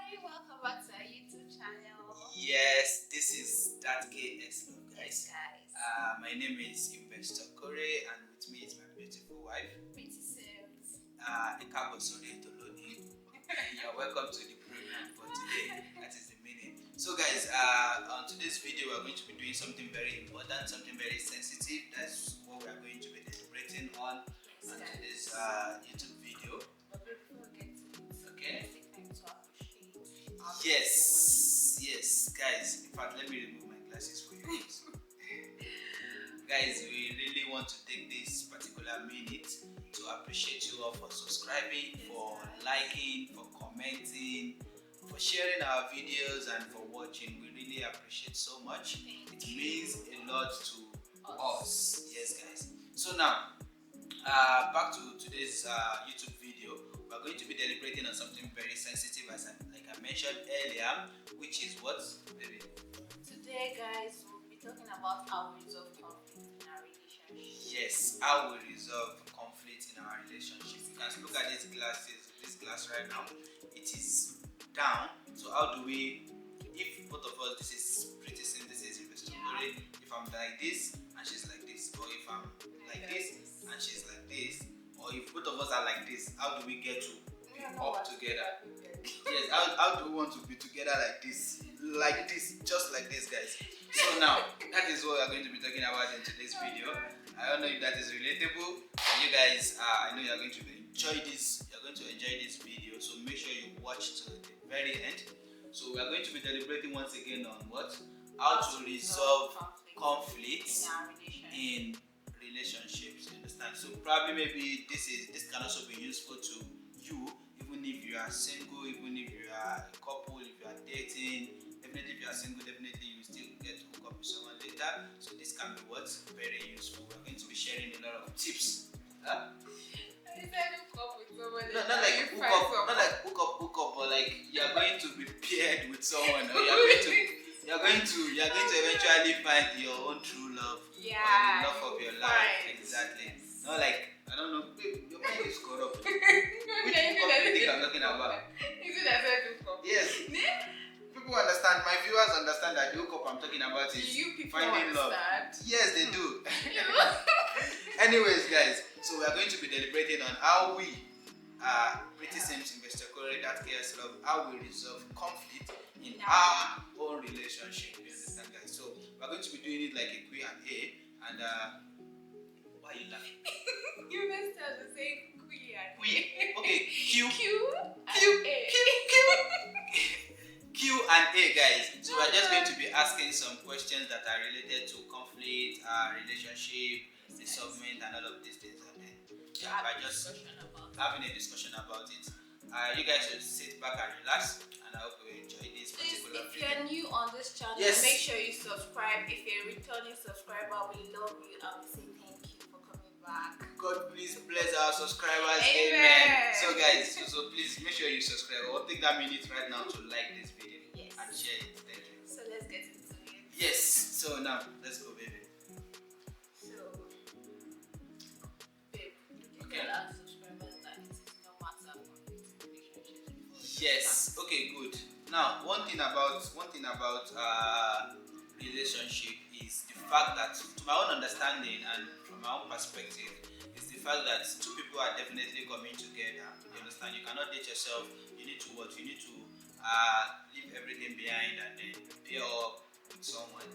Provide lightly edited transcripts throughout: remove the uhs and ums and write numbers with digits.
Welcome back to our YouTube channel. Yes, this is ThatKSlove, guys. Guys, My name is Investor.kore, and with me is my beautiful wife. Prettysimz. You're welcome to the program for today. That is the meaning. So, guys, on today's video, we're going to be doing something very important, something very sensitive. That's what we are going to be deliberating on today's YouTube video. But before we get to it, Okay. let's take time to appreciate our Yes, guys. In fact, let me remove my glasses for you. Guys, we really want to take this particular minute to appreciate you all for subscribing, for liking, for commenting, for sharing our videos, and for watching. We really appreciate so much. It means a lot to us. Yes, guys. So now, back to today's YouTube video. We're going to be deliberating on something very sensitive, like I mentioned earlier, which is what, baby? Today, guys, we'll be talking about how we resolve conflict in our relationship. Yes, how we resolve conflict in our relationship. You can look at this glass right now. It is down. So how do we, if both of us, this is Prettysimz, this is Investor.kore, if I'm like this and she's like this, or if I'm like this and she's like this, or if both of us are like this, how do we get to be up together? Yes, how do we want to be together like this, just like this, guys? So now, that is what we are going to be talking about in today's video. I don't know if that is relatable. You guys, I know you are going to enjoy this. You are going to enjoy this video, so make sure you watch to the very end. So we are going to be deliberating once again on what? How to resolve conflicts in relationships. You understand? So probably maybe this can also be useful to you, even if you are single, even if you are a couple, if you are dating. Definitely if you are single, definitely you still get to hook up with someone later. So this can be very useful. We're going to be sharing a lot of tips. Huh? No, not like hook up, but like you are going to be paired with someone, or you are going to eventually find your own true love, or the love of your life. Exactly. Not like, I don't know, babe, your mind is corrupt. Which hook up do you think I'm talking about? Yes. People understand, my viewers understand that the hookup I'm talking about is finding love. Yes, they do. Anyways, guys, so we are going to be deliberating on how we, Prettysimz, Investor.kore, ThatKSlove, how we resolve conflict in our own relationship. You understand, guys? So we are going to be doing it like a Q&A, and why are you laughing? You messed up the same queer. Okay, Q and and A, guys. So we're just going to be asking some questions that are related to conflict, relationship, resolvement, and all of these things. And then by just having a discussion about it. You guys should sit back and relax, and I hope you enjoy this particular if video. you're new on this channel, Yes. make sure you subscribe. If you're a returning subscriber, we love you and we say thank you for coming back. God please bless our subscribers. Amen. Amen. So guys, so please make sure you subscribe. I'll take that minute right now to like this video and share it. Thank you. So let's get into it. Yes. So now let's go, baby. So, babe, Okay. tell our subscribers that it is no matter conflict in relationships. Yes. Okay. Good. Now, one thing about relationship is the fact that, to my own understanding and from my own perspective, is the fact that two people are definitely coming together. You understand? You cannot date yourself. You need to what? You need to leave everything behind and then pair up with someone.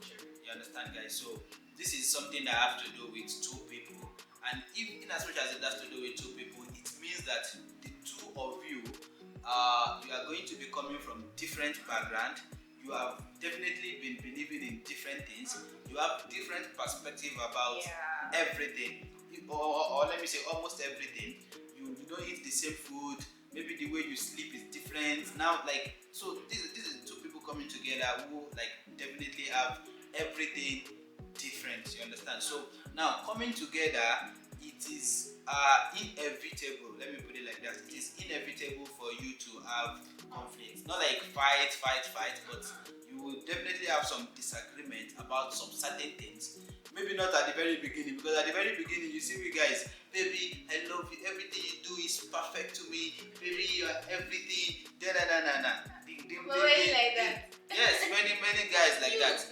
You understand, guys? So this is something that I have to do with two people. And if, in as much as it has to do with two people, it means that the two of you, you are going to be coming from different background. You have definitely been believing in different things. You have different perspective about everything, or let me say almost everything. You don't eat the same food. Maybe the way you sleep is different. Now, like, so this is two people coming together who like definitely have everything different. You understand? So now coming together, it is inevitable. Let me put it like that. It is inevitable for you to have conflict. Not like fight, but you will definitely have some disagreement about some certain things. Maybe not at the very beginning, because at the very beginning you see me guys, baby, I love you, everything you do is perfect to me, baby, you are everything, the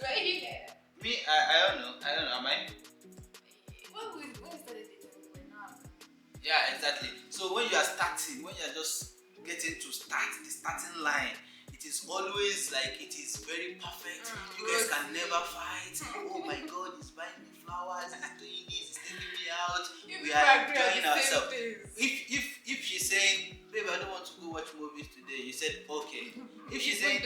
Why you like that? Me, I don't know. Am I? When we started dating, we were not. Yeah, exactly. So when you are starting, when you are just getting to start, the starting line, it is always like it is very perfect. You guys can never fight. Oh my God, he's buying me flowers, he's doing this, he's taking me out. We are enjoying ourselves. If she's saying, babe, I don't want to go watch movies today, you said okay. If she's saying,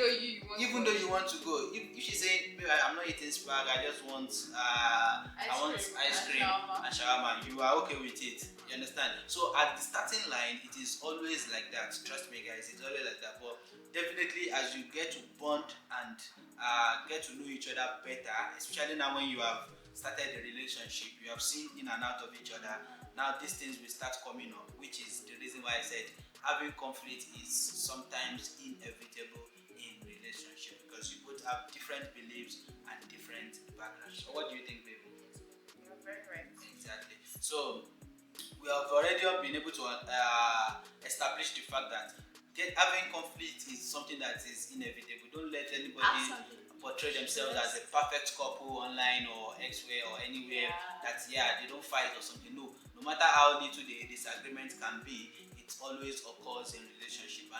even though you want to go, if she's saying, babe, I'm not eating spag, I just want ice cream and shawarma, you are okay with it. You understand? So at the starting line, it is always like that. Trust me, guys, it's always like that. But definitely, as you get to bond and get to know each other better, especially now when you have started the relationship, you have seen in and out of each other. Now these things will start coming up, which is the reason why I said having conflict is sometimes inevitable in relationship because you both have different beliefs and different backgrounds. So what do you think, baby? You're very right. Exactly. So we have already been able to establish the fact that having conflict is something that is inevitable. Don't let anybody portray themselves as a perfect couple online or elsewhere or anywhere that they don't fight or something. No matter how little the disagreement can be, it always occurs in relationship.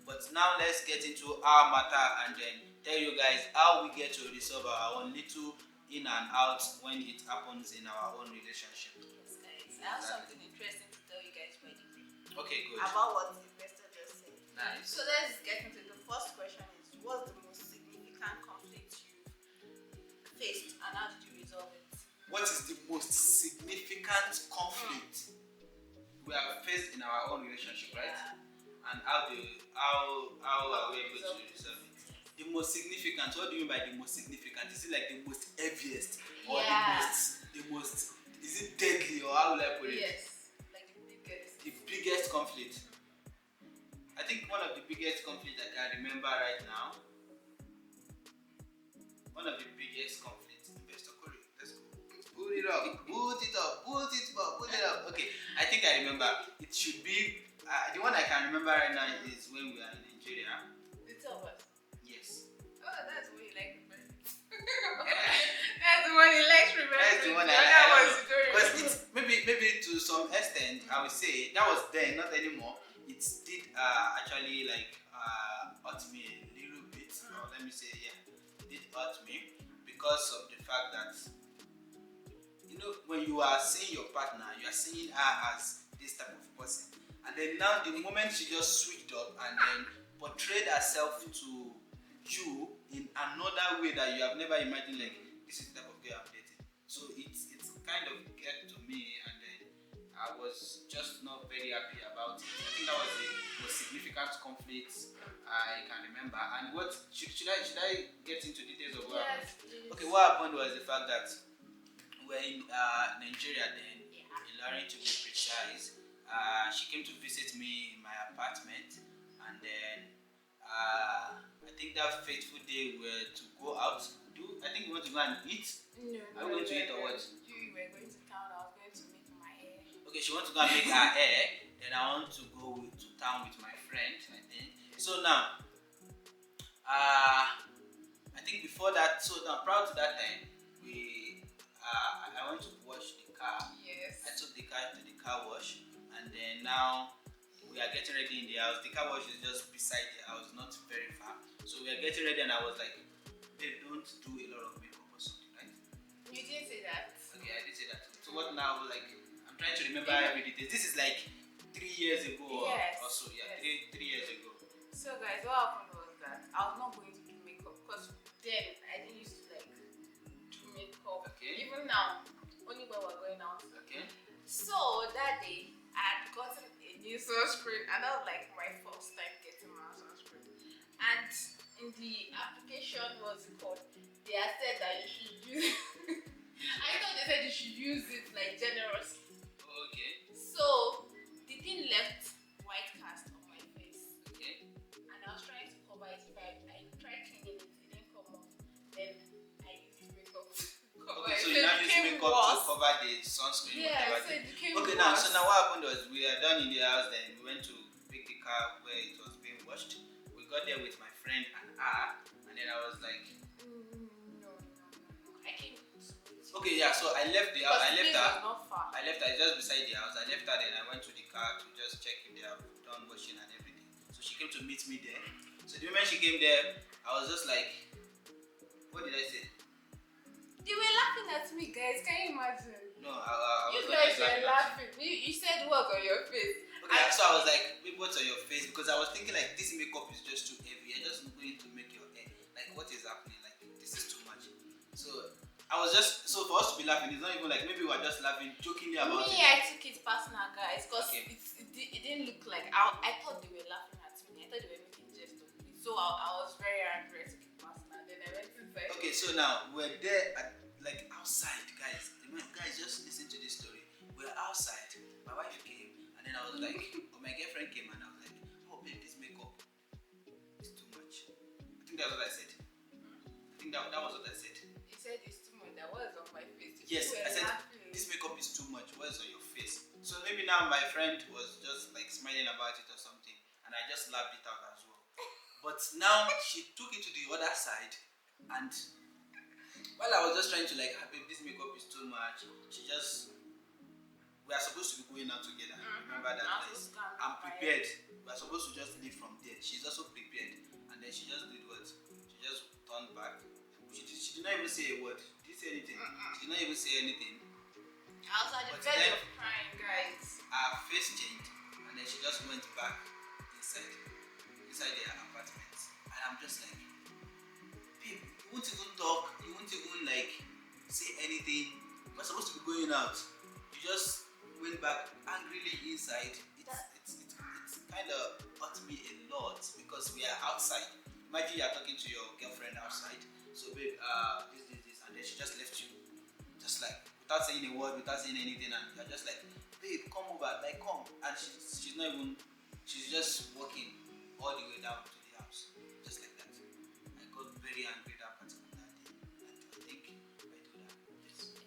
But now let's get into our matter and then tell you guys how we get to resolve our own little in and out when it happens in our own relationship. Yes, guys. I have something interesting to tell you guys, by the way. Okay, good. About what the investor just said. Nice. So let's get into the first question is, what's the most significant conflict you've faced and how did you resolve it? What is the most significant conflict we have faced in our own relationship, right? And how are we able to resolve it? The most significant, what do you mean by the most significant? Is it like the most heaviest or the most is it deadly or how will I put it? Yes, like the biggest. The biggest conflict. I think one of the biggest conflicts I can remember right now. One of the biggest conflicts. Investor.kore, let's go. Put it up. Okay, I think I remember. It should be the one I can remember right now is when we are in Nigeria. The two of us. Yes. Oh, that's what you like remembering. That's the one he likes remembering. That's the one I because it's maybe to some extent I would say that was then, not anymore. It did actually like hurt me a little bit. Or let me say, it did hurt me because of the fact that when you are seeing your partner, you are seeing her as this type of person, and then now the moment she just switched up and then portrayed herself to you in another way that you have never imagined, like this is the type of girl I'm dating. So it's kind of get to me, and then I was just not very happy about it. I think that was the most significant conflict I can remember. And what should I get into details of what happened? Okay, what happened was the fact that we're in Nigeria then, Ilari to be precise. She came to visit me in my apartment, and then I think that fateful day we were to go out. I think we want to go and eat. No. Are we going to eat or what? You were going to town. I was going to make my hair. Okay, she wants to go and make her hair. Then I want to go to town with my friend. I think. So now, I think before that. So now, prior to that time, I went to wash the car. Yes. I took the car to the car wash, and then now we are getting ready in the house. The car wash is just beside the house, not very far. So we are getting ready, and I was like, babe, don't do a lot of makeup or something, right? You didn't say that. Okay, I did say that. So what now? Like, I'm trying to remember every detail. This is like 3 years ago or so. Yeah, yes. 3 years ago. So guys, what happened was that I was not going to do makeup because then I didn't used to like do makeup. Okay. Even now, only when we're going out. Okay. So that day, I had gotten a new sunscreen, and that was like my first time getting my sunscreen. And in the application, what's it called? They had said that you should use. I thought they said you should use it like generously. Okay. So the thing left white cast on my face. Okay. And I was trying to cover it. I tried cleaning it, it didn't come off. Then I used makeup to cover it. So you now use makeup to cover the sunscreen. Yeah, so it became okay, worse. so now what happened was we are done in the house. Then we went to pick the car where it was being washed. We got there with my friend and her, and then I was like, no, Okay, yeah. So I left the house. Because I the left place her. was not far. I left her just beside the house. I left her, then I went to the car to just check if they have done washing and everything. So she came to meet me there. So the moment she came there, I was just like, what did I say? They were laughing at me, guys. Can you imagine? No, I You was not guys just were laughing. laughing. You said what on your face? Okay, so I was like, babe, what's on your face? Because I was thinking like this makeup is just too heavy. You're just going to make your hair. Like what is happening? Like this is too much. So I was just so for us to be laughing, it's not even like maybe we were just laughing jokingly about Me, it. I took it personal, guys, because Okay. it didn't look like I thought they were laughing at me. I thought they were making jest of me. So I was very angry. I took it personal. Then I went inside. Okay, so now we're there at like outside, guys. Guys, just listen to this story. We're outside. My wife came, and then I was like, or my girlfriend came, and I was like, oh babe, this makeup is too much. I think that's what I said. I think that was what I said. You said it's too much. That was on my face. Yes, You I were said laughing. this makeup is too much. What's on your face? So maybe now my friend was just like smiling about it or something, and I just laughed it out as well. But now she took it to the other side, and while I was just trying to like, babe, this makeup is too much, she just, we are supposed to be going out together. Remember that place? I'm prepared. We are supposed to just leave from there. She's also prepared, and then she just did what? She just turned back. She did not even say a word. Did you say anything? She did not even say anything. I was at the But verge then- of crying, guys. Her face changed, and then she just went back inside their apartment, and I'm just like, babe, you won't even talk, you won't even like say anything. We're supposed to be going out. You just went back angrily inside. It's kind of hurt me a lot because we are outside. Imagine you are talking to your girlfriend outside. So babe, this, and then she just left you, just like without saying a word, without saying anything, and you're just like, babe, come over, like come, and she's not even, she's just walking all the way down to the house, just like that. I got very angry that particular day, and I think I told her, yes,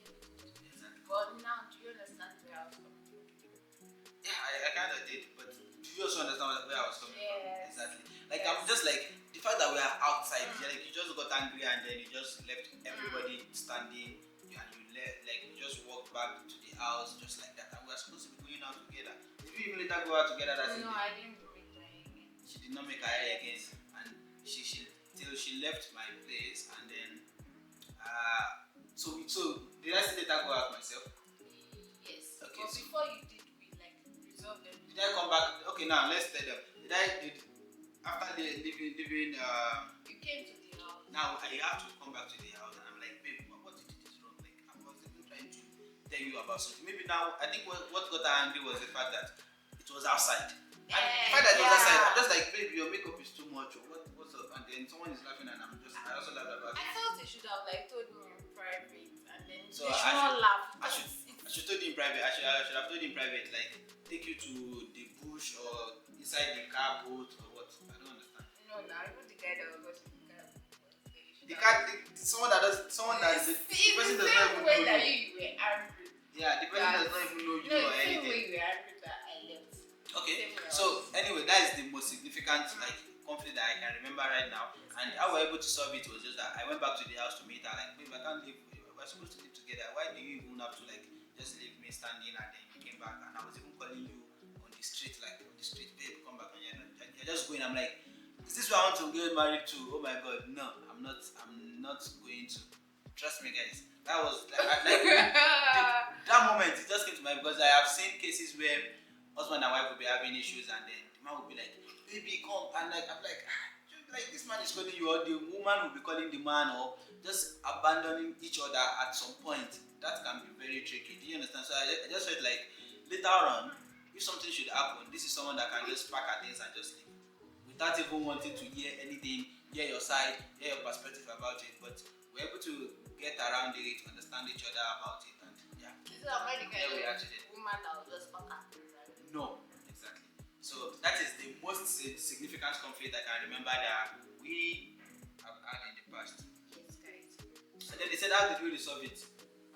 exactly. But now, do you understand where I was coming from? Yeah, I kind of did, but do you also understand where I was coming from? Yes. Exactly. Like Yes. I'm just like the fact that we are outside, like you just got angry and then you just left everybody standing, and you left, like you just walked back to the house just like that, and we are supposed to be going out together. Did we even later go out together that same No, day? I didn't make my again. She did not make her hair again, and she till she left my place, and then so did I still later go out myself? Yes. Okay, But so- before you did, we like resolved them. Did I come back? Okay, now let's tell them. After leaving You came to the house. now I have to come back to the house, and I'm like, babe, what did you do is wrong? Like I was even trying to tell you about something. Maybe now I think what got her angry was the fact that it was outside. And the fact that it was outside, I'm just like, babe, your makeup is too much. Or what's up? And then someone is laughing, and I also laughed about I it. thought you should have like told me in private, and then So you I should not laugh. I should told you in private. I should have told you in private, like take you to the bush or inside the car boat or what? I don't understand. No, even the guy that was watching the car. Someone that It's the person the does not same even way know that you. you were angry. Yeah, the person does not even know you No, or the same anything. way you were angry that I left. Okay, Same way I so was. anyway, that is the most significant like conflict that I can remember right now. And how we were able to solve it was just that I went back to the house to meet her. Like, babe, I can't live with you. We're supposed to live together. Why do you even have to like just leave me standing? And then you came back, and I was even calling you on the street, babe, come back. And you're just going. I'm like, is this what I want to get married to? Oh my God, no, I'm not going to. Trust me, guys. That was that moment. It just came to mind because I have seen cases where husband and wife will be having issues, and then the man will be like, baby, come, and like I'm like this man is calling you, or the woman will be calling the man, or just abandoning each other at some point. That can be very tricky. Do you understand? So I just felt like later on, if something should happen, this is someone that can just pack her things and just leave without even wanting to hear anything, hear your side, hear your perspective about it. But we're able to get around it, understand each other about it, and yeah. This is already kind Yeah, we of actually did. woman that will just fuck her. No, exactly. So that is the most significant conflict I can remember that we have had in the past. Yes, guys. And then they said, how did we resolve it?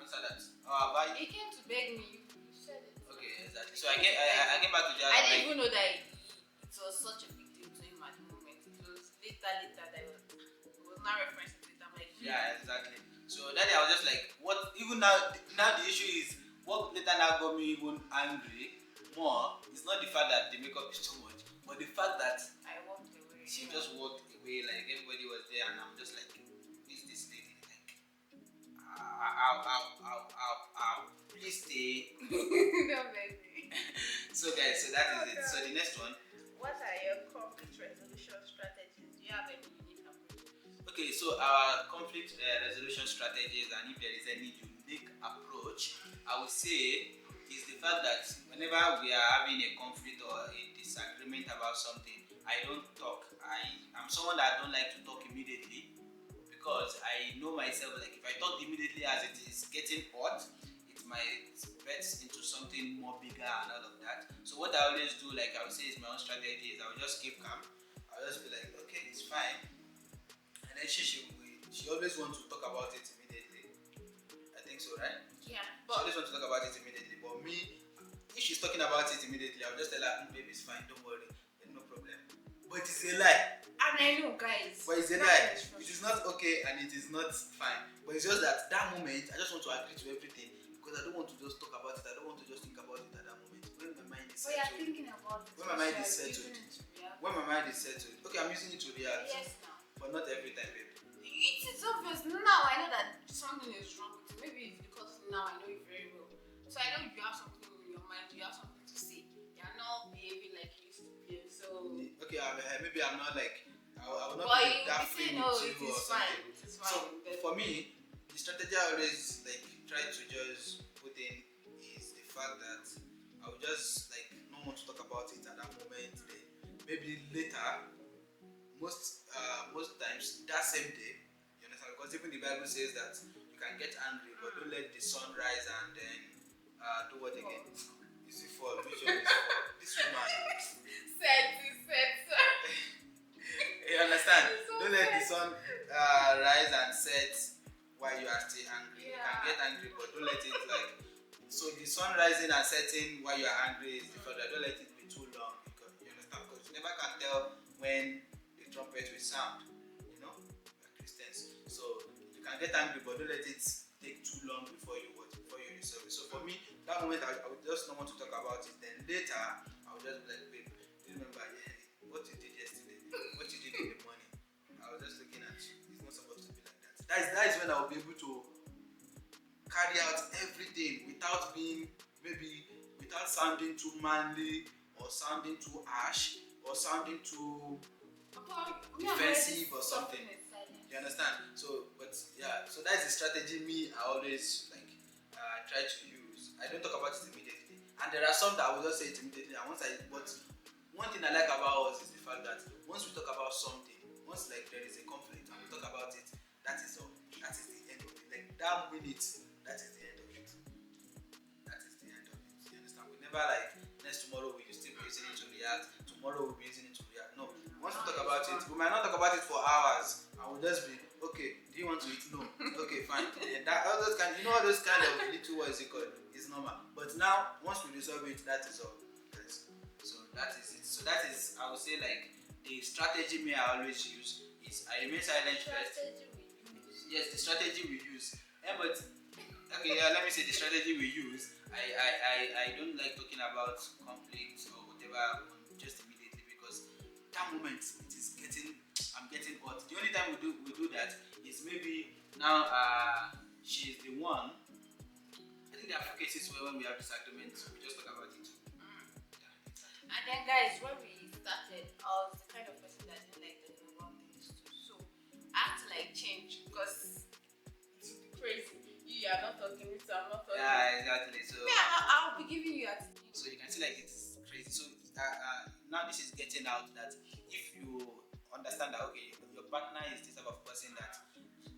Answer that. By He came to beg me. You said it. okay, exactly. So I came back to the house. I didn't even know that it was such a big deal to him at the moment. It was later that it was not referencing to it. I'm like, Yeah, exactly. So that day I was just like, what? Even now the issue is what later now got me even angry more. It's not the fact that the makeup is too much, but the fact that I walked away. she just walked away, like everybody was there, and I'm just like, who is this lady? Like, ow, ow, ow, ow, ow. Please stay. No, baby. So guys, so that Oh, is it. So God. the next one. What are your conflict resolution strategies? Do you have any unique approach? Okay, so our conflict resolution strategies, and if there is any unique approach, I would say is the fact that whenever we are having a conflict or a disagreement about something, I don't talk. I'm someone that don't like to talk immediately because I know myself. Like if I talk immediately as it is getting hot, it might bet into something more bigger and all of that. So what I always do, like I would say, is my own strategy is I will just keep calm. I'll just be like, okay, it's fine. And then she always wants to talk about it immediately. I think so, right? Yeah, She always wants to talk about it immediately. But me, if she's talking about it immediately, I'll just tell her, baby, it's fine, don't worry, no problem. But it's a lie. and I know, guys. But it's a lie. It is not okay and it is not fine. But it's just that moment, I just want to agree to everything because I don't want to just talk about it. I don't want to just think about it at that moment. When my mind is But you're settled. thinking about it. When my mind is So you're settled. using it to react. When my mind is settled. Okay, I'm using it to react. Yes, now. But not every time, baby. It is obvious. Now I know that something is wrong with you. Maybe it's because now I know you very well. So I know you have something in your mind. You have something to say. You're not behaving like you used to behave. So. Okay, maybe I'm not like I will not But be you that say free no. with It you is or fine. something. It is So fine. for me, the strategy I always like try to just put in is the fact that I will just like not want to talk about it at that moment. Then maybe later, most times that same day, you understand? Because even the Bible says that you can get angry, but don't let the sun rise and then do what again? Is it for vision? Is for this woman? Set. You understand? So Don't let the sun rise and set while you are still angry. You can get angry, but don't let it like. So the sun rising and setting while you are angry is the fact that don't let it be too long because you understand. Because you never can tell when the trumpet will sound. You know, we are Christians, so you can get angry, but don't let it take too long before you resolve it. So for me, that moment I would just not want to talk about it. Then later I would just be like, babe, do you remember what you did yesterday? What you did in the morning? I was just looking at you. It's not supposed to be like that. That is when I will be able to carry out everything without being without sounding too manly or sounding too harsh or sounding too defensive or something. You understand? So, but yeah, so that's the strategy I always like try to use. I don't talk about it immediately, and there are some that I will just say it immediately. And but one thing I like about us is the fact that once we talk about something, once like there is a conflict and we talk about it, that is all. That is the end of it. Like that minute, that is the end of it. That is the end of it. You understand? We never like next tomorrow we still be using it to react. Tomorrow we'll be using it to react. No. Once we talk about it, we might not talk about it for hours, and we'll just be okay. Do you want to eat? No. Okay, fine. And all those kind of little words you call is normal. But now once we resolve it, that is all. Yes. So that is it. So that is I would say like the strategy I always use is I remain silent first. Yes, the strategy we use. Yeah, but okay, yeah, let me say the strategy we use. I don't like talking about conflict or whatever just immediately because that moment I'm getting hot. The only time we do that is maybe now she's the one. I think there are few cases where when we have disagreements we just talk about it. And then guys, when we started, I was the kind of person that didn't like talking about things too. So I had to like change because it's crazy. You are not talking, me, so I'm not talking. Yeah, exactly. So I'll be giving you attitude. So you can see like it's crazy. So now this is getting out that if you understand that okay, your partner is this type of person that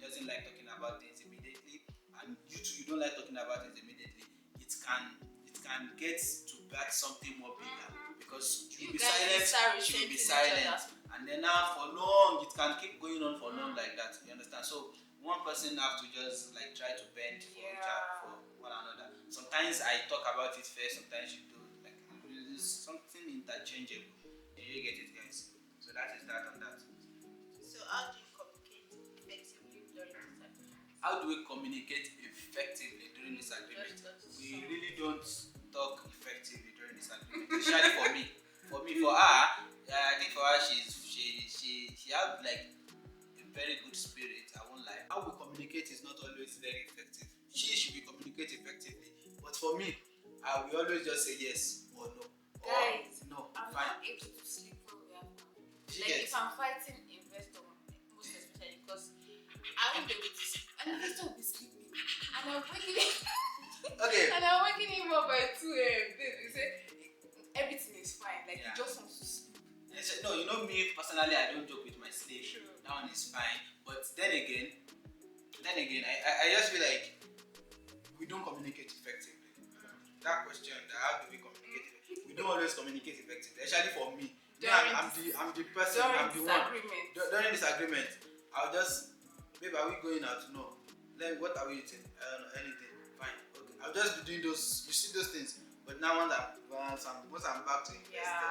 doesn't like talking about things immediately, and you too you don't like talking about things immediately, it can get to back something more bigger because you will be silent, she will be silent, and then now for long it can keep going on for long like that. You understand? So one person have to just like try to bend for one another. Sometimes I talk about it first, sometimes you do. Like it's something interchangeable. You get it, guys. So that is that on that. So how do you communicate effectively during this time? How how do we communicate effectively during disagreement? We really don't talk effectively during disagreement, especially for me. For her, I think for her, she has like a very good spirit. I won't lie. How we communicate is not always very effective. She should be communicate effectively, but for me, I will always just say yes or no. Guys, or no. I'm Fine. not able to sleep when we have conflict. She Like gets. if I'm fighting investor, most especially because I won't be able to sleep. An investor will be sleeping, and I'm waking him. Okay. And I'm waking him up by 2 a.m. Babe, you say everything is fine. Like Yeah. he just wants to sleep. No, you know me personally, I don't joke with my sleep. True. That one is fine. But then again, I just feel like we don't communicate effectively. That question, how do we communicate effectively? We don't always communicate effectively. Especially for me. I'm the person. I'm the one. During disagreement, I'll just, babe, are we going out? No. Then what are we eating? I don't know, anything. Fine. Okay. I'll just be doing those. You see those things. But now once I'm back to investor,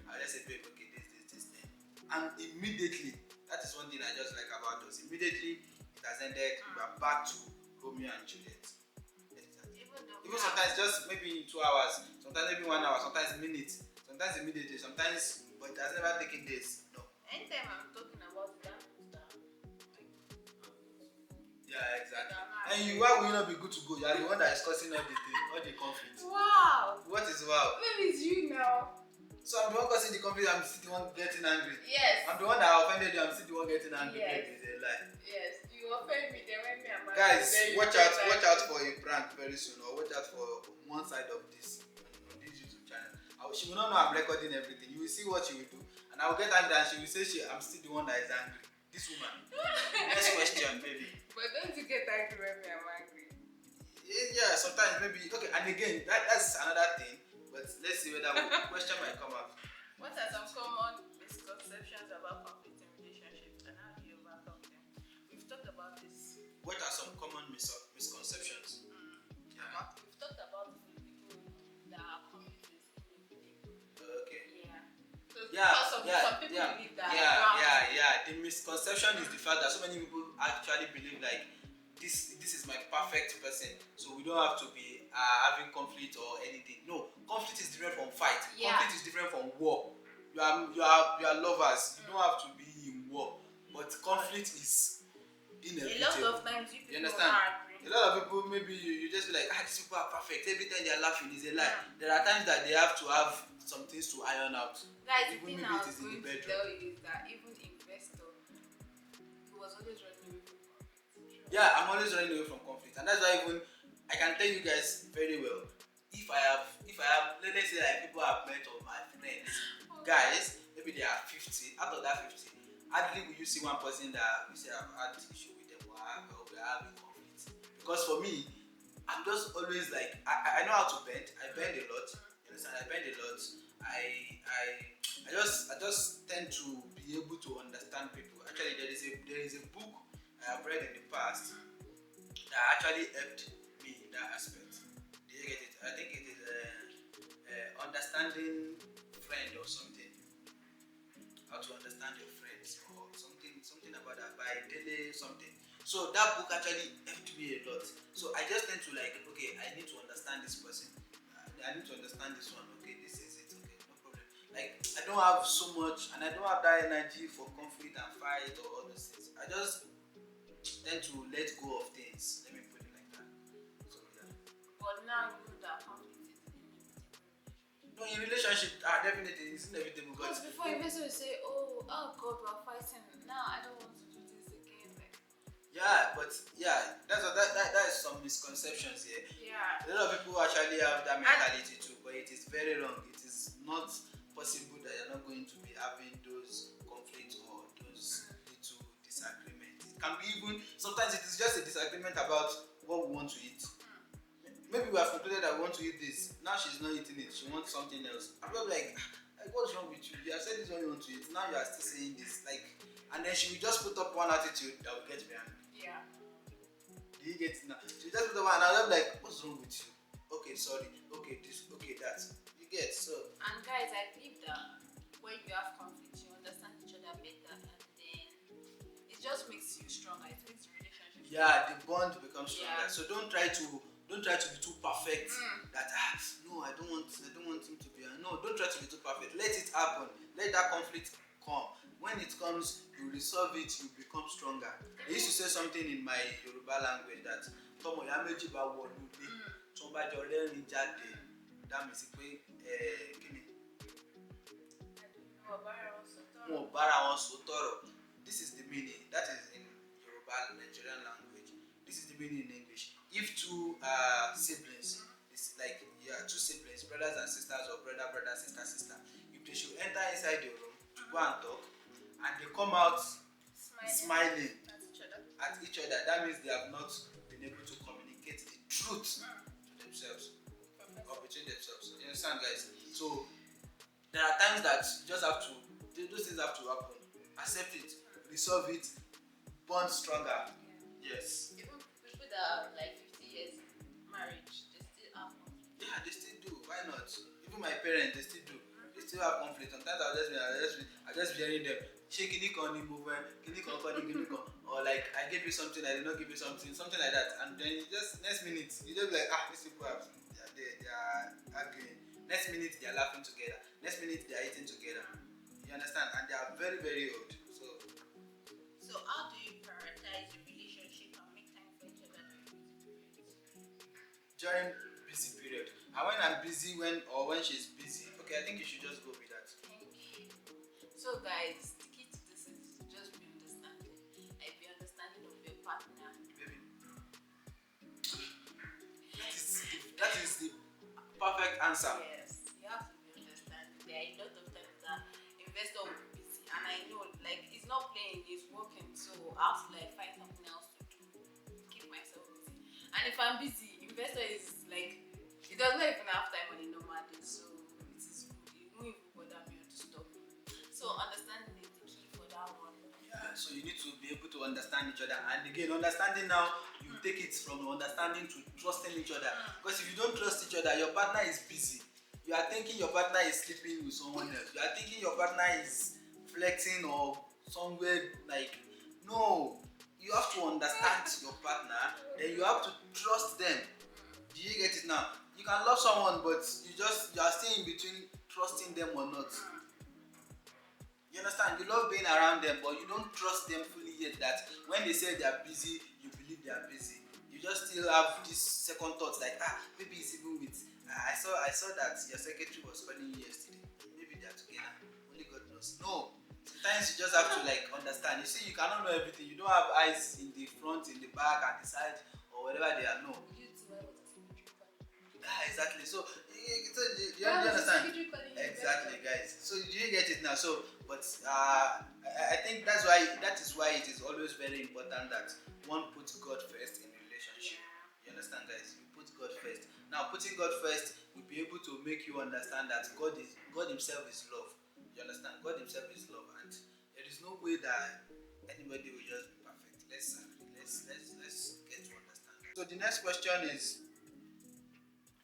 I'll just say, babe, okay, this thing. And immediately, that is one thing I just like about us. Immediately, it has ended. We are back to Romeo and Juliet. Even sometimes just maybe 2 hours, sometimes maybe 1 hour, sometimes minutes, sometimes immediately, sometimes, but it has never taken days. No. Anytime I'm talking about that, yeah, exactly. And why will you not be good to go? You are the one that is causing all the conflict. wow. What is wow? Maybe it's you now. So I'm the one causing the conflict. I'm still the one getting angry. Yes. I'm the one that offended you. I'm still the one getting angry. Yes. It's a lie. Yes. You offend me. Then when me and my Guys, watch out for a prank very soon, or watch out for one side of this on this YouTube channel. She will not know I'm recording everything. You will see what she will do, and I will get angry, and she will say I'm still the one that is angry. This woman. Next question, baby. But don't you get angry when me I'm angry? Yeah, sometimes maybe. Okay, and again, that's another thing. But let's see whether the question might come up. What are some common misconceptions about conflict in relationships, and how do you overcome them? We've talked about this. What are some common misconceptions? Yeah. We've talked about the people that are conflicts in relationships. Okay. Yeah. So some people believe that. Yeah. The misconception is the fact that so many people actually believe like this is my perfect person, so we don't have to be having conflict or anything. No, conflict is different from fight. Yeah. Conflict is different from war. You are lovers. You don't have to be in war, but conflict is inevitable. A lot of times you understand? are A lot of people, maybe you just be like, these people are perfect. Every time they are laughing is a lie. There are times that they have to have some things to iron out. Guys, the even thing maybe I it was is in the going to bedroom. tell you is that even investor, he was always running away from conflict. Yeah, I'm always running away from conflict, and that's why even I can tell you guys very well. If I have, let's say like people I've met or my friends, guys, maybe they are 50. Out of that 50, hardly will you see one person that we say I've had issue with them or we're having conflict. Because for me, I'm just always like I know how to bend. I bend a lot. You understand? I bend a lot. I just tend to be able to understand people. Actually, there is a book I have read in the past that actually helped me in that aspect. Did you get it? I think it is Understanding Friend or something. How to understand your friends or something about that by Dele something. So that book actually helped me a lot. So I just tend to like, okay, I need to understand this person. I need to understand this one. Okay, this is it. Okay, no problem. Like I don't have so much, and I don't have that energy for conflict and fight or all those things. I just tend to let go of things. Let me put it like that. So yeah. But now you know that conflict is inevitable. No, in relationship, definitely it's inevitable. Because before investor will say, oh God, we're fighting. Now I don't want to do this again. Like, yeah, but yeah, that is some misconceptions here. yeah. A lot of people actually have that mentality too, but it is very wrong. It is not possible that you're not going to be having those conflicts or those little disagreements. It can be even sometimes it is just a disagreement about what we want to eat. Maybe we have concluded that we want to eat this. Now she's not eating it. She wants something else. I'm not like what's wrong with you? You have said this one you want to eat. Now you are still saying this. Like, and then she will just put up one attitude that will get me angry. Yeah. Do you get it now? She just put up one, and I'm like, what's wrong with you? Okay, sorry. Okay, this. Okay, that. You get so. And guys, I believe that when you have conflict, you understand each other better, and then it just makes you stronger. It makes the relationship Yeah, the bond becomes stronger. Yeah. So don't try to be too perfect. That no, I don't want him to be. No, don't try to be too perfect. Let it happen. Let that conflict come. When it comes, you resolve it. You become stronger. They used to say something in my Yoruba language that Tomo ya meji ba wọnú ilé, tí wọ́n bá jọ rẹ́rìn jáde. That means pé kíni. Wọn ò bára wọn sòótọ́ ọ̀rọ̀. This is the meaning. That is in Yoruba Nigerian language. This is the meaning in English. If two siblings, it's like two siblings, brothers and sisters, or brother, sister, if they should enter inside the room to go and talk, and they come out smiling at each other, that means they have not been able to communicate the truth to themselves or between themselves. You understand, guys? So there are times that you just have to, those things have to happen. Accept it, resolve it, bond stronger. Yes. Even people that have like 50 years marriage, they still have conflict. Yeah, they still do. Why not? Even my parents, they still do. They still have conflict. Sometimes I'll just be hearing them. Or like I gave you something, I did not give you something like that. And then you just next minute you just be like, these people they are arguing. Next minute they are laughing together. Next minute they are eating together. You understand? And they are very, very old. So how do you prioritize your relationship and make time for each other during busy period? And when I'm busy, when she's busy, okay, I think you should just go with that. Thank you. So guys, the key to this is just be understanding. Like be understanding of your partner. Baby. That is the perfect answer. Yes, you have to be understanding. There are a lot of times that investor will be busy, and I know like it's not playing, it's working. So I have to like find something else to do, keep myself busy. And if I'm busy, investor is like he does not even have time on a normal day, so it is good. It won't even bother me or disturb me. So understanding is the key for that one. Yeah, so you need to be able to understand each other. And again, understanding now, you take it from understanding to trusting each other. Because if you don't trust each other, your partner is busy. You are thinking your partner is sleeping with someone else. You are thinking your partner is flexing or somewhere like, no. You have to understand your partner, then you have to trust them. Do you get it now? You can love someone, but you are still in between trusting them or not. You understand? You love being around them, but you don't trust them fully yet. That when they say they are busy, you believe they are busy. You just still have these second thoughts like, maybe it's even with. I saw that your secretary was calling you yesterday. Maybe they are together. Only God knows. No. Sometimes you just have to like understand. You see, you cannot know everything. You don't have eyes in the front, in the back, and the side, or wherever they are. No. Exactly. So you understand? Exactly, guys. So do you get it now? So, but I think that is why it is always very important that one puts God first in a relationship. You understand, guys? You put God first. Now, putting God first will be able to make you understand that God Himself is love. You understand? God Himself is love, and there is no way that anybody will just be perfect. Let's get to understand. So the next question is: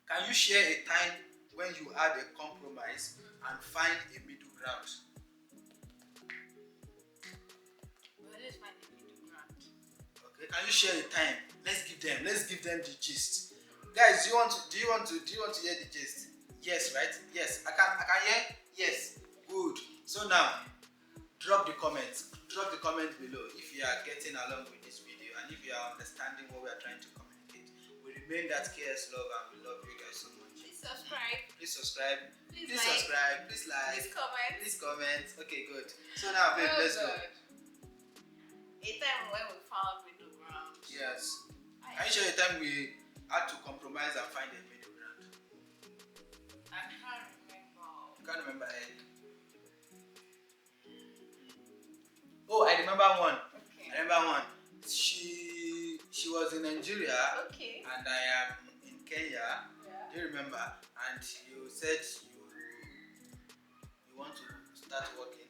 can you share a time when you had a compromise and find a middle ground? We always find a middle ground. Okay, can you share a time? Let's give them the gist. Guys, do you want to hear the gist? Yes, right? Yes. I can hear? Yes. Good. So now drop the comments below if you are getting along with this video and if you are understanding what we are trying to communicate. We remain ThatKSlove and we love you guys so much. Please subscribe. Please subscribe. Please subscribe. Please like. Please comment. Okay, good. So now, babe, let's go. A time when we found middle ground. Yes. Can you share a time we had to compromise and find a middle ground? I can't remember. You can't remember it? Oh, I remember one. Okay. I remember one. She was in Nigeria. Okay. And I am in Kenya. Yeah. Do you remember? And you said you want to start working.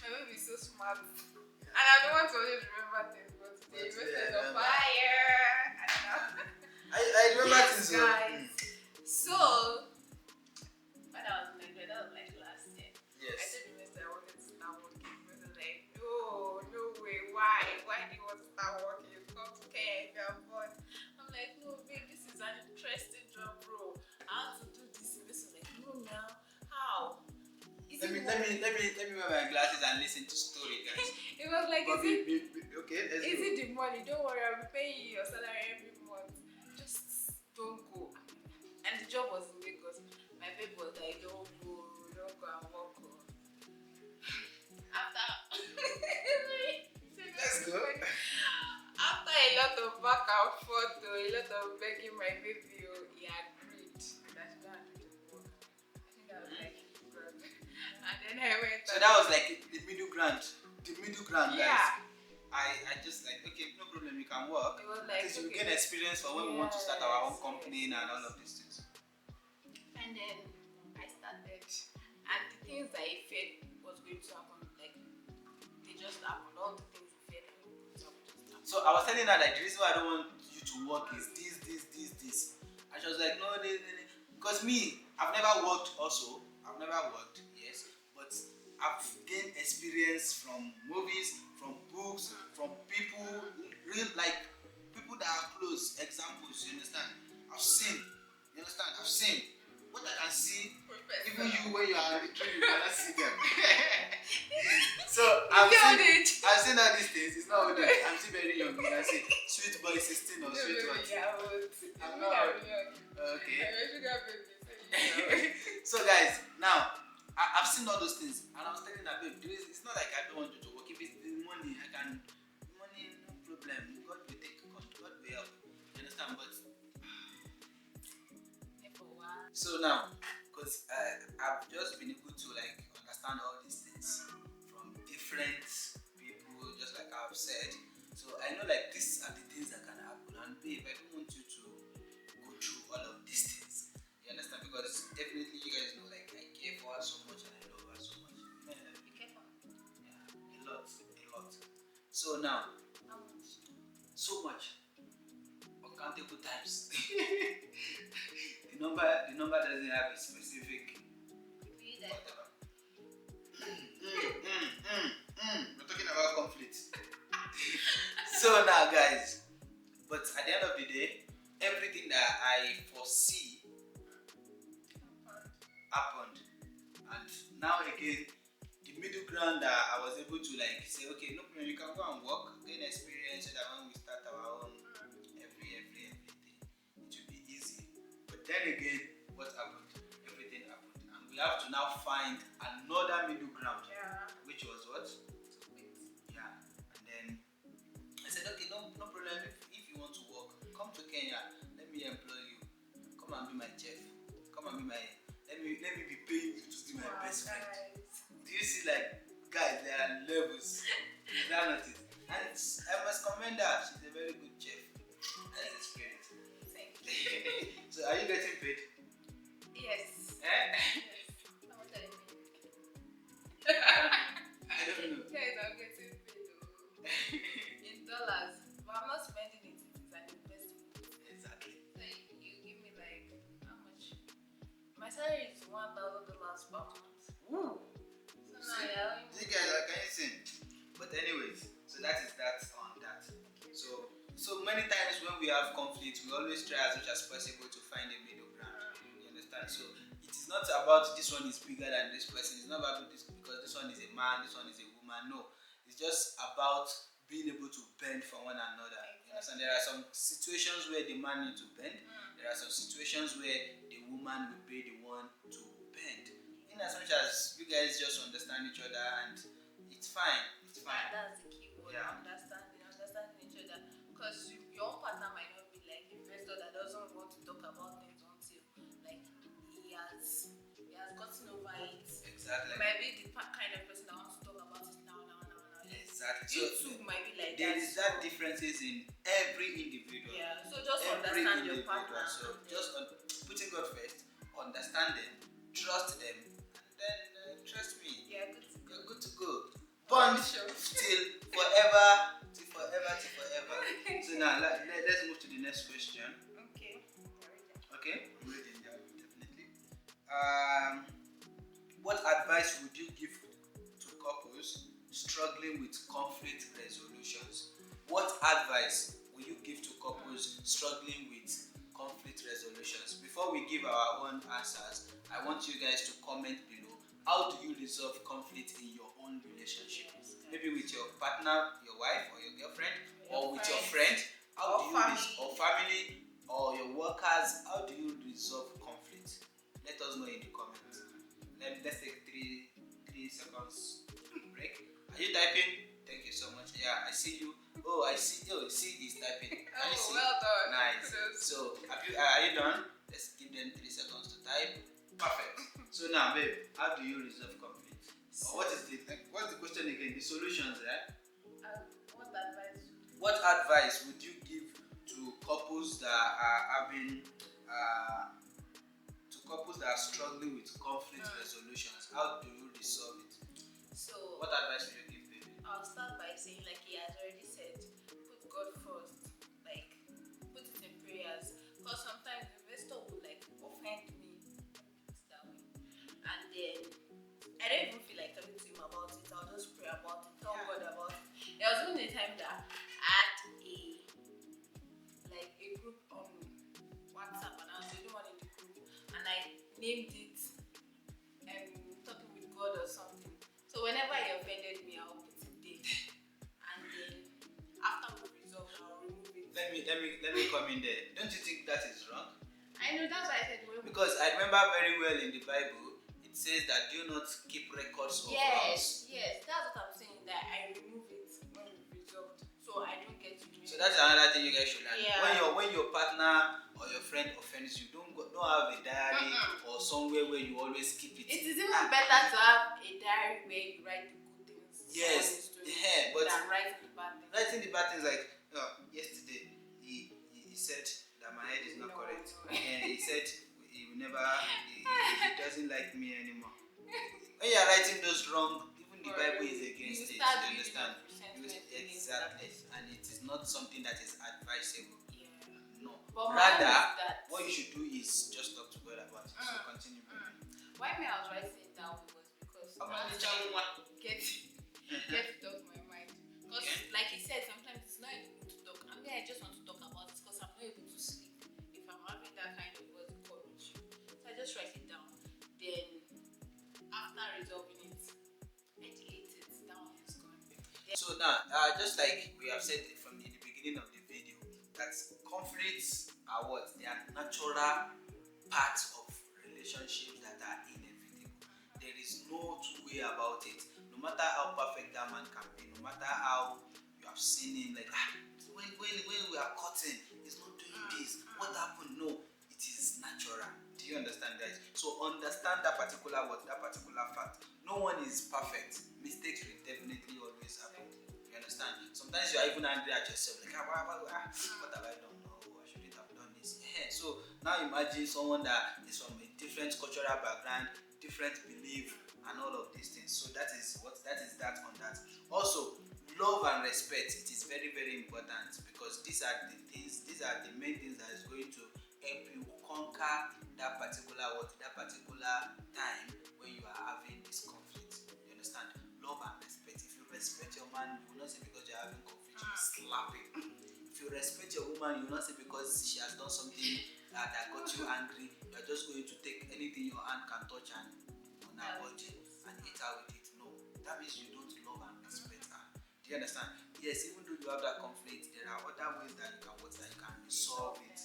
My baby is so smart. And I don't want to always remember things, but today is on fire. I remember yes, things. Guys. So, when I was in Nigeria, that was like last year. Yes. I told the minister I wanted to start working. He was like, no, me wear my glasses and listen to story, guys. It was like, But okay, let's is go. it the money? Don't worry, I'll be paying you your salary every month. Just don't go. And the job was in Lagos. My baby was like, don't go and work. After Let's go. after a lot of back and forth, a lot of begging my baby, he agreed that she don't do the work. I think that was like $50,000. And then I went. So that was like the middle ground. The middle ground, guys. Yeah. I just like, okay, no problem, you can work. It was like, Because we gain experience for when we want to start our own company and all of these things. And then I started, and the things that I feared was going to happen, like they just happened. All the things we feared were going to happen. So I was telling her like the reason why I don't want you to work is this. And she was like, no. Because me, I've never worked also. I've never worked, yes. But I've gained experience from movies, from books, from people, real like people that are close, examples, you understand? I've seen, you understand? I've seen. What I can see, even you when you are in the train, you cannot see them. So I've seen all these things. It's not old age. I'm still very young. You can see sweet boy 16 or sweet what? I'm not. Okay. So guys, now I've seen all those things, and I was telling her, babe, it's not like I don't want you to work. If it's the money, money, no problem. God will take control. God will help. You understand? But so now, because I've just been able to like understand all these things from different people, just like I've said. So I know like these are the things that can happen, and babe, I don't want you to go through all of these things. You understand? Because definitely you guys know like I care for her so much and I love her so much. Yeah, a lot. So now, so much, uncountable times. The number doesn't have a specific whatever. We're talking about conflict. So now, guys, but at the end of the day, everything that I foresee happened, and now again, the middle ground that I was able to like say, okay, no problem, you can go and work, gain experience, so that when we start our own everything, it will be easy. But then again, what happened? Everything happened, and we have to now find another middle ground, which was what? Yeah, and then I said, okay, no problem. If you want to work, come to Kenya. Let me employ you. Come and be my chef. Come and be my. Let me be paying you to be my best friend. Do you see, like, guys? There are levels. Is that not it? And I must commend her. She's a very good chef. That's the spirit. Thank you. So, are you getting paid? Yes. Yes. How much are you I don't know. Guys, I'm getting paid in dollars, but I'm not spending it. It's an investment. Exactly. So you give me like how much? My salary is $1,000 per month. Woo. So now you're owing You guys are getting sing. But anyways, so that is that on that. So many times when we have conflict, we always try as much as possible to find a middle ground. You understand? So it is not about this one is bigger than this person. It's not about this because this one is a man, this one is a woman. No, it's just about being able to bend for one another. You understand? There are some situations where the man needs to bend. There are some situations where the woman will be the one to bend. In as much as you guys just understand each other, and it's fine. It's fine. That's the key word. Yeah. Understanding each other. Because your own partner might not be like investor that doesn't want to talk about things until like he has gotten over it. Exactly. He might be the kind of person that wants to talk about it now. Exactly. You too might be like there that. is that differences in every individual. Yeah. So just Every understand your individual. partner. So just putting God first, understand them, trust them, and then trust me. Yeah, good to go. You're good to go. Bond Sure. till forever. So now let's move to the next question. Okay. Okay, I'm ready. Yeah, definitely. What advice would you give to couples struggling with conflict resolutions? What advice will you give to couples struggling with conflict resolutions? Before we give our own answers, I want you guys to comment below how do you resolve conflict in your own relationship? Yes, Maybe with your partner, your wife, or your girlfriend, your or with your friends, friend. How do or you family. or family, or your workers? How do you resolve conflict? Let us know in the comments. Let's take three seconds break. Are you typing? Thank you so much. Yeah, I see you. Oh, I see. Oh, see, he's typing. Can you Oh, see? well done. Nice. Kudos. So, are you done? Let's give them 3 seconds to type. Perfect. So now, babe, how do you resolve conflict? Or what's the question again? The solutions, right? What advice? What advice would you give to couples that are having struggling with conflict resolutions? How do you resolve it? So, What advice would you give, baby? I'll start by saying, like he has already said, put God first. Like, put it in prayers. Because sometimes the investor will like offend me, put it that way. And then I don't even feel like talking to him about it. I'll just pray about it, tell God about it. There was even a time that I had a group on WhatsApp, and I was the only one in the group, and I named it talking with God or something. So whenever he offended me, I'll put it there, and then after we resolve, I'll remove it. Let me come in there. Don't you think that is wrong? I know, that's why I said Because I remember very well in the Bible, it says that do not keep records of wrongs. Yes, that's what I'm saying. That I remove it when we resolved, so I don't get to do it. So that's another thing you guys should learn. Yeah. When your partner or your friend offends you, don't have a diary or somewhere where you always keep it. It is even better to have a diary where you write the good things. Yes, yeah, but than writing the bad things. writing the bad things, like yesterday he said that my head is not correct. No. And he said he will never he doesn't like me anymore. When you are writing those wrong, even the Bible is against it. You understand? Exactly, and it is not something that is advisable. Yeah. No. But rather, what you should do is just talk to God about it. So continue. Why me I was writing it down was because get it off my mind. Because like he said, sometimes it's not able to talk. I mean, I just want to talk about it because I'm not able to sleep if I'm having that kind of what's it called issue. So I just write it down. Then after resolving it, I delete it. That one is gone. So now, just like we have said from the beginning of the video, that conflicts are what? They are natural parts of relationships that are inevitable. There is no two way about it. No matter how perfect that man can be, no matter how you have seen him, like when we are cutting, he's not doing this. What happened? No, it is natural. Do you understand, guys? So understand that particular fact. No one is perfect. Mistakes will definitely always happen. You understand? Sometimes you are even angry at yourself, like what have I done? No, I shouldn't have done this. Yeah. So now imagine someone that is from a different cultural background, different belief, and all of these things. So that is that on that. Also, love and respect. It is very, very important because these are the main things that is going to help you conquer that particular time when you are having this conflict. You understand? Love and respect. If you respect your man, you will not say because you're having conflict, you slap him. If you respect your woman, you will not say because she has done something that got you angry, you are just going to take anything your hand can touch and on her body and hit her with it. No, that means you don't love and respect her. Do you understand? Yes, even though you have that conflict, there are other ways that you can resolve it.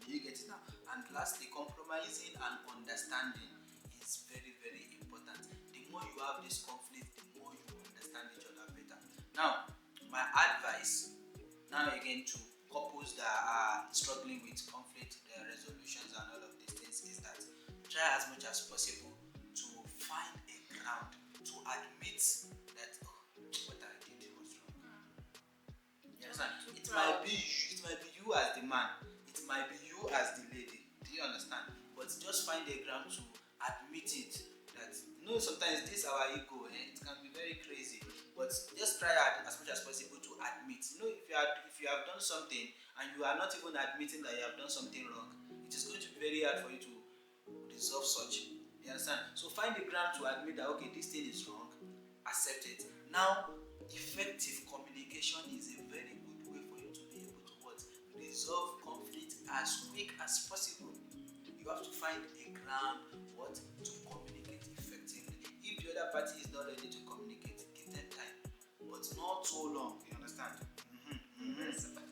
Do you get it now? And lastly, compromising and understanding is very, very important. The more you have this conflict, the more you understand each other better. Now, my advice, now again, to couples that are struggling with conflict resolutions and all of these things is that try as much as possible to find a ground to admit that what I did was wrong. You understand? It might be you as the man, it might be you as the lady. Do you understand? But just find a ground to admit it. That sometimes this our ego, it can be very crazy. But just try as much as possible to admit. If you have done something and you are not even admitting that you have done something wrong, it is going to be very hard for you to resolve such. You understand? So find a ground to admit that okay, this thing is wrong, accept it. Now, effective communication is a very good way for you to be able to resolve conflict as quick as possible. You have to find a ground to communicate effectively. party is not ready to communicate, give them time, but not so long. You understand?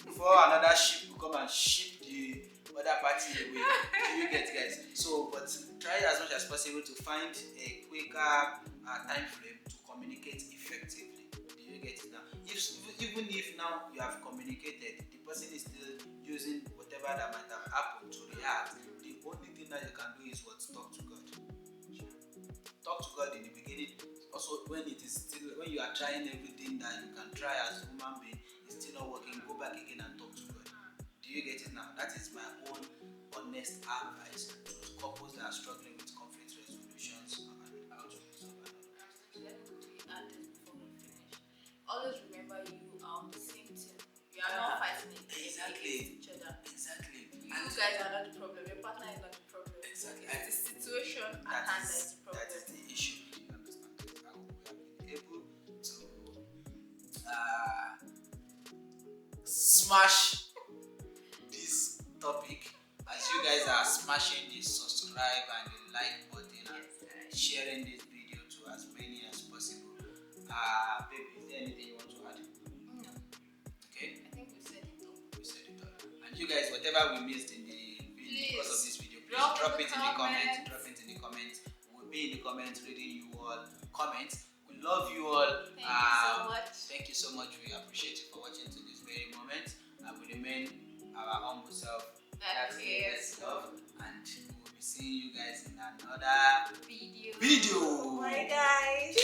Before another ship will come and ship the other party away. Do you get, guys? So, but try as much as possible to find a quicker time frame to communicate effectively. Do you get it now? Even if now you have communicated, the person is still using whatever that might have happened to react, the only thing that you can do is what? Talk to God. Talk to God in the beginning. Also, when you are trying everything that you can try as a human being, it's still not working, go back again and talk to God. Do you get it now? That is my own honest advice to couples that are struggling with conflict resolutions and how to resolve it. Let me quickly add this before we finish. Always remember you are on the same team. You are not fighting against each other. Exactly. You guys are not the problem. Your partner is not the problem. Exactly. It's the situation at hand that is the problem. That is the issue. You understand? How we have been able to smash this topic as you guys are smashing the subscribe and the like button and sharing this video to as many as possible. Baby, is there anything you want to add? No. Okay? I think we said it all. We said it all. And you guys, whatever we missed in the video because of this video, please drop it in the comments. Drop it in the comments. We'll be in the comments reading you all comments. We love you all. Thank you so much. Thank you so much. We appreciate you for watching to this very moment. I will remain our humble self. ThatKSlove. And we will be seeing you guys in another Video. video. Bye, guys.